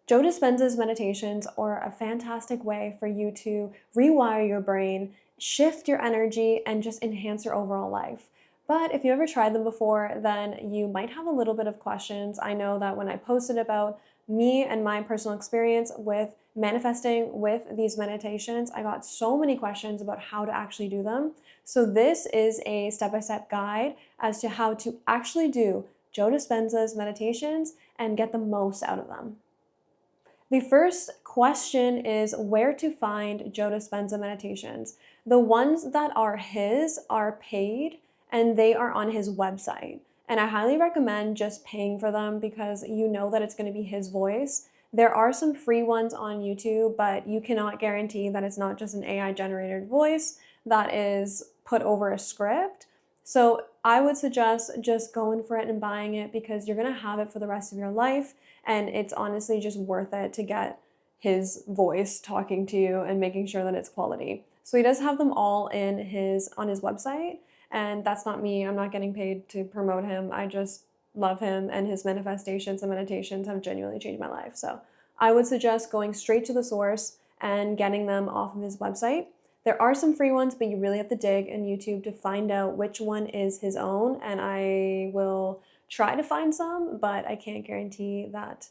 Joe Dispenza's meditations are a fantastic way for you to rewire your brain, shift your energy, and just enhance your overall life. But if you ever tried them before, then you might have a little bit of questions. I know that when I posted about me and my personal experience with manifesting with these meditations, I got so many questions about how to actually do them. So this is a step-by-step guide as to how to actually do Joe Dispenza's meditations and get the most out of them. The first question is where to find Joe Dispenza meditations. The ones that are his are paid and they are on his website. And I highly recommend just paying for them because you know that it's going to be his voice. There are some free ones on YouTube, but you cannot guarantee that it's not just an AI generated voice that is put over a script. So I would suggest just going for it and buying it because you're going to have it for the rest of your life. And it's honestly just worth it to get his voice talking to you and making sure that it's quality. So he does have them all on his website. And that's not me. I'm not getting paid to promote him. I just love him, and his manifestations and meditations have genuinely changed my life. So I would suggest going straight to the source and getting them off of his website. There are some free ones, but you really have to dig in YouTube to find out which one is his own. And I will try to find some, but I can't guarantee that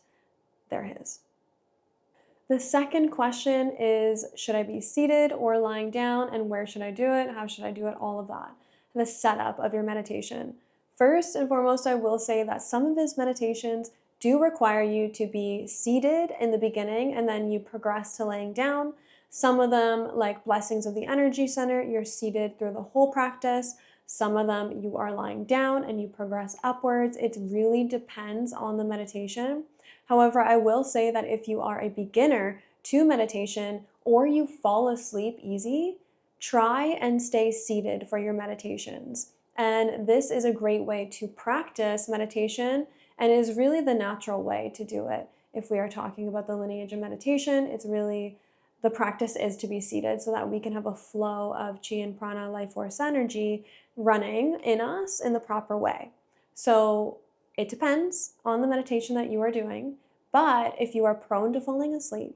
they're his. The second question is, should I be seated or lying down, and where should I do it? How should I do it? All of that. The setup of your meditation. First and foremost, I will say that some of his meditations do require you to be seated in the beginning and then you progress to laying down. Some of them, like Blessings of the Energy Center, you're seated through the whole practice. Some of them you are lying down and you progress upwards. It really depends on the meditation. However, I will say that if you are a beginner to meditation or you fall asleep easy, try and stay seated for your meditations. And this is a great way to practice meditation and is really the natural way to do it. If we are talking about the lineage of meditation, it's really the practice is to be seated so that we can have a flow of chi and prana, life force energy running in us in the proper way. So it depends on the meditation that you are doing, but if you are prone to falling asleep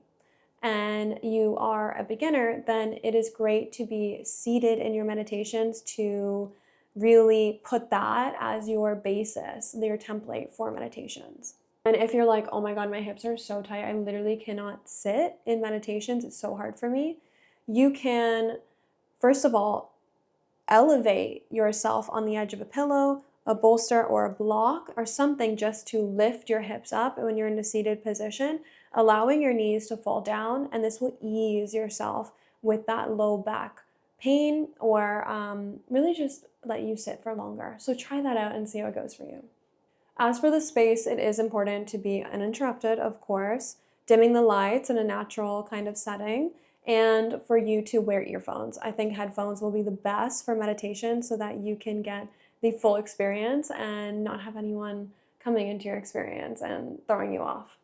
and you are a beginner, then it is great to be seated in your meditations to really put that as your basis, your template for meditations. And if you're like, oh my God, my hips are so tight, I literally cannot sit in meditations, it's so hard for me, you can, first of all, elevate yourself on the edge of a pillow, a bolster, or a block, or something just to lift your hips up when you're in a seated position, allowing your knees to fall down, and this will ease yourself with that low back pain or really just let you sit for longer. So try that out and see how it goes for you. As for the space, it is important to be uninterrupted, of course, dimming the lights in a natural kind of setting, and for you to wear earphones. I think headphones will be the best for meditation so that you can get the full experience and not have anyone coming into your experience and throwing you off.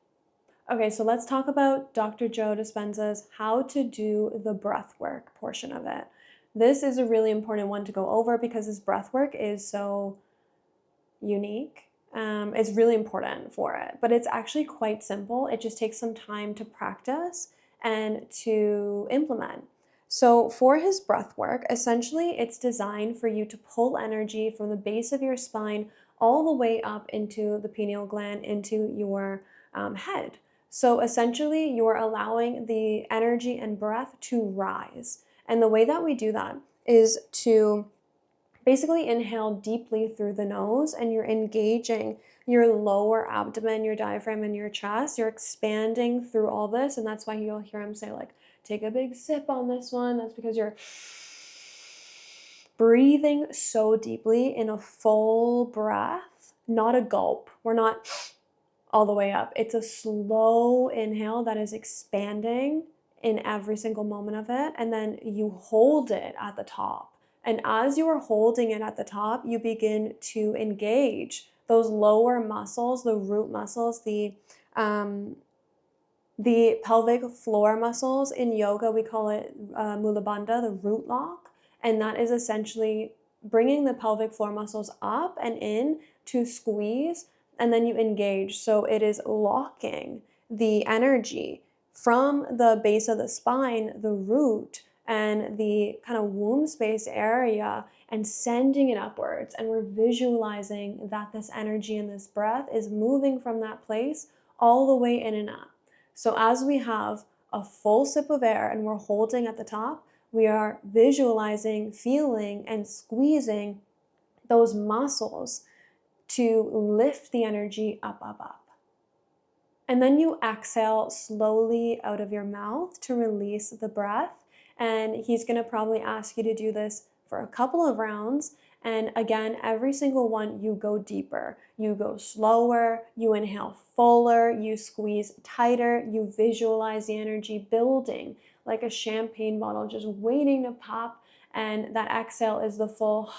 Okay, so let's talk about Dr. Joe Dispenza's how to do the breath work portion of it. This is a really important one to go over because his breath work is so unique. It's really important for it, but it's actually quite simple. It just takes some time to practice and to implement. So for his breath work, essentially it's designed for you to pull energy from the base of your spine all the way up into the pineal gland, into your head. So essentially you're allowing the energy and breath to rise. And the way that we do that is to basically inhale deeply through the nose, and you're engaging your lower abdomen, your diaphragm, and your chest. You're expanding through all this, and that's why you'll hear him say, like, take a big sip on this one. That's because you're breathing so deeply in a full breath, not a gulp. We're not all the way up. It's a slow inhale that is expanding in every single moment of it, and then you hold it at the top. And as you are holding it at the top, you begin to engage those lower muscles, the root muscles, the pelvic floor muscles. In yoga, we call it Mula Bandha, the root lock. And that is essentially bringing the pelvic floor muscles up and in to squeeze, and then you engage. So it is locking the energy from the base of the spine, the root, and the kind of womb space area, and sending it upwards. And we're visualizing that this energy and this breath is moving from that place all the way in and up. So as we have a full sip of air and we're holding at the top, we are visualizing, feeling, and squeezing those muscles to lift the energy up, up, up. And then you exhale slowly out of your mouth to release the breath. And he's going to probably ask you to do this for a couple of rounds. And again, every single one, you go deeper, you go slower, you inhale fuller, you squeeze tighter, you visualize the energy building like a champagne bottle, just waiting to pop. And that exhale is the full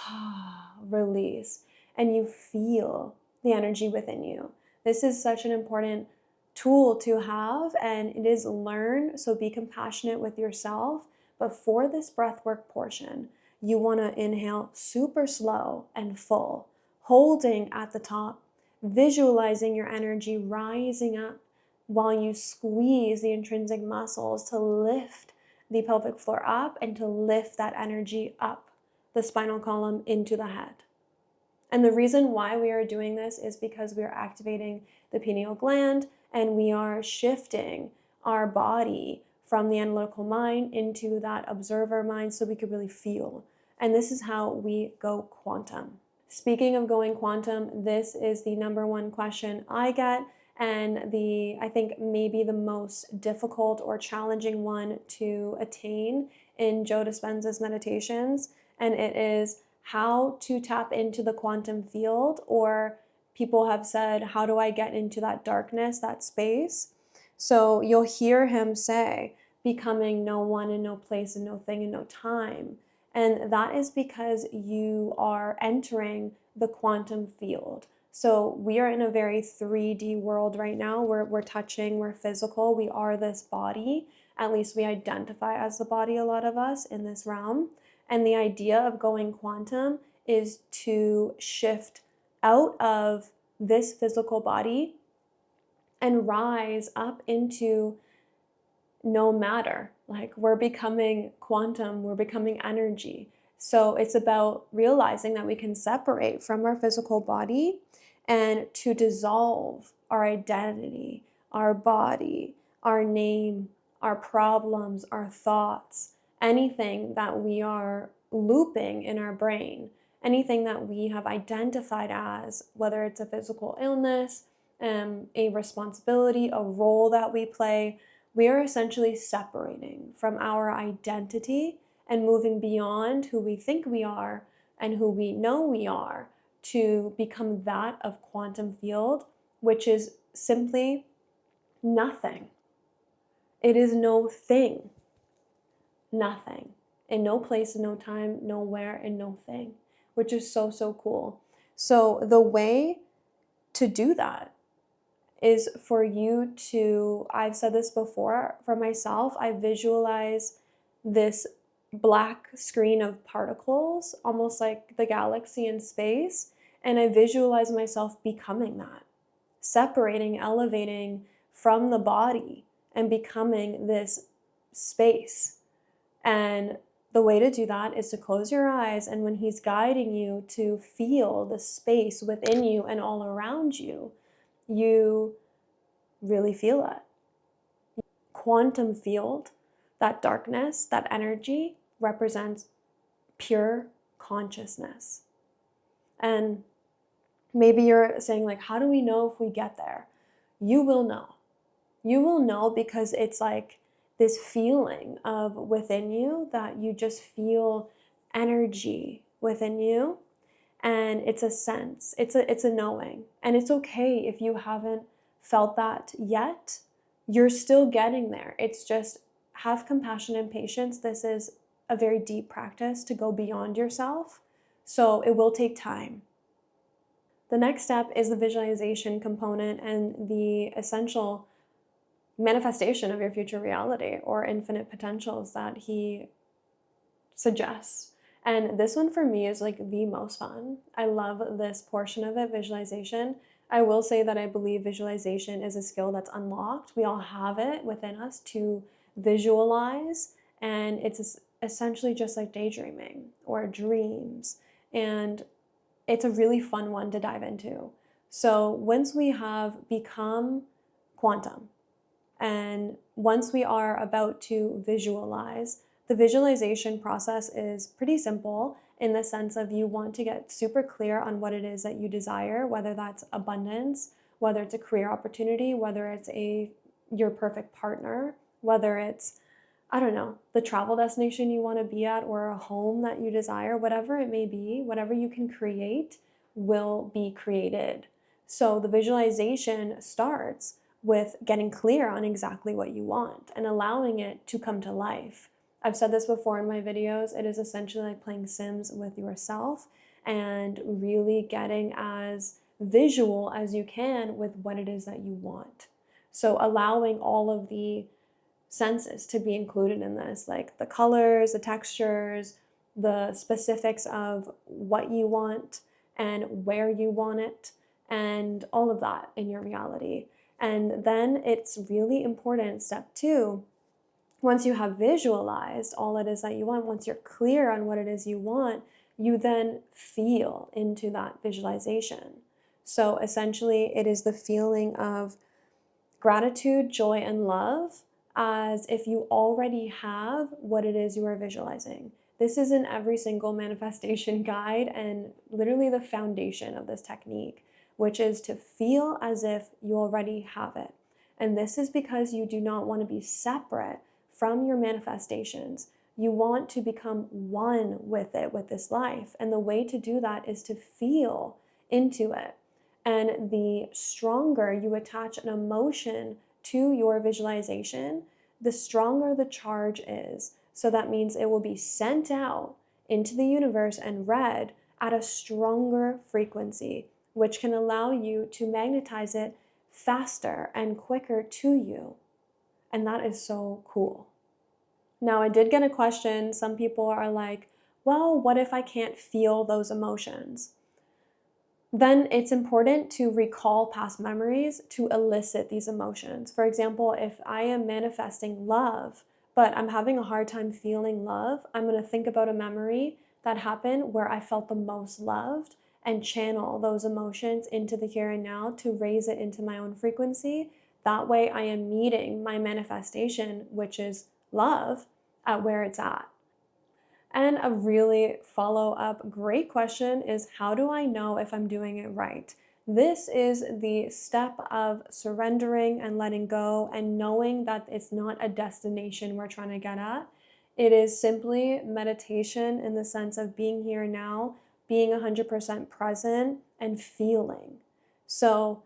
release. And you feel the energy within you. This is such an important tool to have, and it is learned, so be compassionate with yourself. But for this breathwork portion, you want to inhale super slow and full, holding at the top, visualizing your energy rising up while you squeeze the intrinsic muscles to lift the pelvic floor up and to lift that energy up the spinal column into the head. And the reason why we are doing this is because we are activating the pineal gland and we are shifting our body from the analytical mind into that observer mind so we could really feel. And this is how we go quantum. Speaking of going quantum, this is the number one question I get, and I think maybe the most difficult or challenging one to attain in Joe Dispenza's meditations. And it is how to tap into the quantum field, or people have said, how do I get into that darkness, that space? So you'll hear him say, becoming no one and no place and no thing and no time. And that is because you are entering the quantum field. So we are in a very 3D world right now. We're touching, we're physical, we are this body. At least we identify as the body, a lot of us in this realm. And the idea of going quantum is to shift out of this physical body and rise up into no matter. Like, we're becoming quantum, we're becoming energy. So it's about realizing that we can separate from our physical body and to dissolve our identity, our body, our name, our problems, our thoughts, anything that we are looping in our brain, anything that we have identified as, whether it's a physical illness, a responsibility, a role that we play. We are essentially separating from our identity and moving beyond who we think we are and who we know we are to become that of quantum field, which is simply nothing. It is no thing, nothing, in no place, in no time, nowhere, and no thing, which is so, so cool. So the way to do that is for you to, I've said this before, for myself, I visualize this black screen of particles, almost like the galaxy in space, and I visualize myself becoming that, separating, elevating from the body and becoming this space. And the way to do that is to close your eyes, and when he's guiding you to feel the space within you and all around you, you really feel it. Quantum field, that darkness, that energy represents pure consciousness. And maybe you're saying, like, how do we know if we get there? You will know. You will know because it's like this feeling of within you that you just feel energy within you. And it's a sense, it's a knowing. And it's okay if you haven't felt that yet. You're still getting there. It's just, have compassion and patience. This is a very deep practice to go beyond yourself. So it will take time. The next step is the visualization component and the essential manifestation of your future reality or infinite potentials that he suggests. And this one for me is like the most fun. I love this portion of it, visualization. I will say that I believe visualization is a skill that's unlocked. We all have it within us to visualize, and essentially just like daydreaming or dreams. And it's a really fun one to dive into. So once we have become quantum, and once we are about to visualize, the visualization process is pretty simple in the sense of you want to get super clear on what it is that you desire, whether that's abundance, whether it's a career opportunity, whether it's your perfect partner, whether it's, I don't know, the travel destination you want to be at or a home that you desire, whatever it may be, whatever you can create will be created. So the visualization starts with getting clear on exactly what you want and allowing it to come to life. I've said this before in my videos, it is essentially like playing Sims with yourself and really getting as visual as you can with what it is that you want. So allowing all of the senses to be included in this, like the colors, the textures, the specifics of what you want and where you want it, and all of that in your reality. And then it's really important, step two, once you have visualized all it is that you want, once you're clear on what it is you want, you then feel into that visualization. So essentially, it is the feeling of gratitude, joy, and love as if you already have what it is you are visualizing. This is in every single manifestation guide and literally the foundation of this technique, which is to feel as if you already have it. And this is because you do not want to be separate from your manifestations. You want to become one with it, with this life. And the way to do that is to feel into it. And the stronger you attach an emotion to your visualization, the stronger the charge is. So that means it will be sent out into the universe and read at a stronger frequency, which can allow you to magnetize it faster and quicker to you. And that is so cool. Now, I did get a question. Some people are like, well, what if I can't feel those emotions? Then it's important to recall past memories to elicit these emotions. For example, if I am manifesting love, but I'm having a hard time feeling love, I'm going to think about a memory that happened where I felt the most loved and channel those emotions into the here and now to raise it into my own frequency. That way I am meeting my manifestation, which is love, at where it's at. And a really follow-up great question is, how do I know if I'm doing it right? This is the step of surrendering and letting go and knowing that it's not a destination we're trying to get at. It is simply meditation in the sense of being here now, being 100% present and feeling. So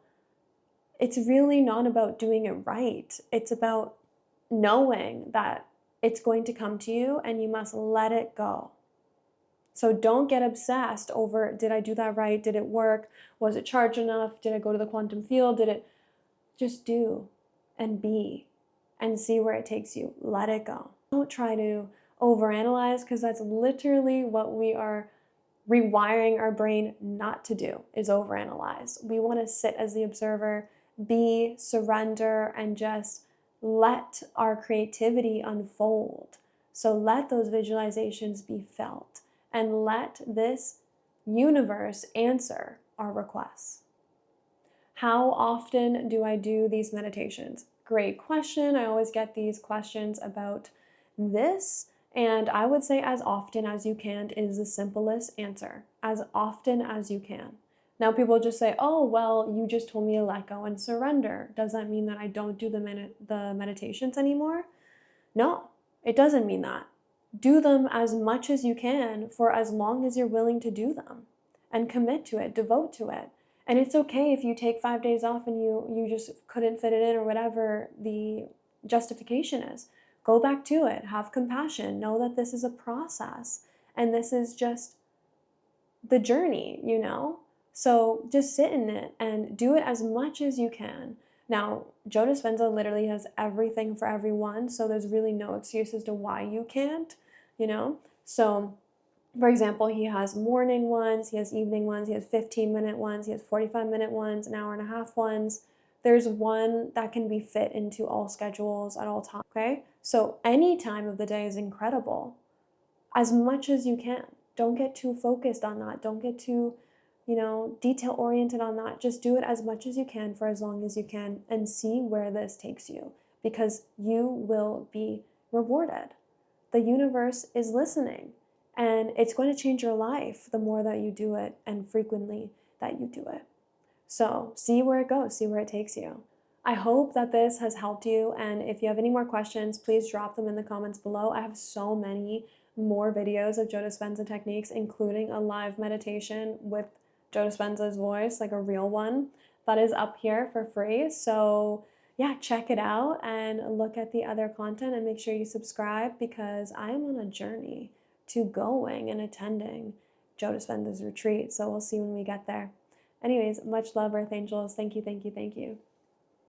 it's really not about doing it right. It's about knowing that it's going to come to you and you must let it go. So don't get obsessed over, did I do that right? Did it work? Was it charged enough? Did I go to the quantum field? Just do and be and see where it takes you. Let it go. Don't try to overanalyze, because that's literally what we are rewiring our brain not to do, is overanalyze. We want to sit as the observer, be, surrender, and just let our creativity unfold. So let those visualizations be felt and let this universe answer our requests. How often do I do these meditations? Great question. I always get these questions about this, and I would say as often as you can is the simplest answer. As often as you can. Now people just say, oh, well, you just told me to let go and surrender. Does that mean that I don't do the meditations anymore? No, it doesn't mean that. Do them as much as you can for as long as you're willing to do them, and commit to it, devote to it. And it's okay if you take 5 days off and you just couldn't fit it in, or whatever the justification is. Go back to it, have compassion, know that this is a process and this is just the journey, you know? So just sit in it and do it as much as you can. Now, Joe Dispenza literally has everything for everyone, so there's really no excuse as to why you can't, you know? So For example, he has morning ones, he has evening ones, he has 15-minute ones, he has 45-minute ones, an hour and a half ones. There's one that can be fit into all schedules at all times, okay? So any time of the day is incredible, as much as you can. Don't get too focused on that. Don't get too, detail oriented on that. Just do it as much as you can for as long as you can and see where this takes you, because you will be rewarded. The universe is listening, and it's going to change your life the more that you do it and frequently that you do it. So see where it goes, see where it takes you. I hope that this has helped you. And if you have any more questions, please drop them in the comments below. I have so many more videos of Joe Dispenza techniques, including a live meditation with Joe Dispenza's voice, like a real one, that is up here for free. So yeah, check it out and look at the other content, and make sure you subscribe, because I am on a journey to going and attending Joe Dispenza's retreat. So we'll see when we get there. Anyways, much love, Earth Angels. Thank you, thank you, thank you.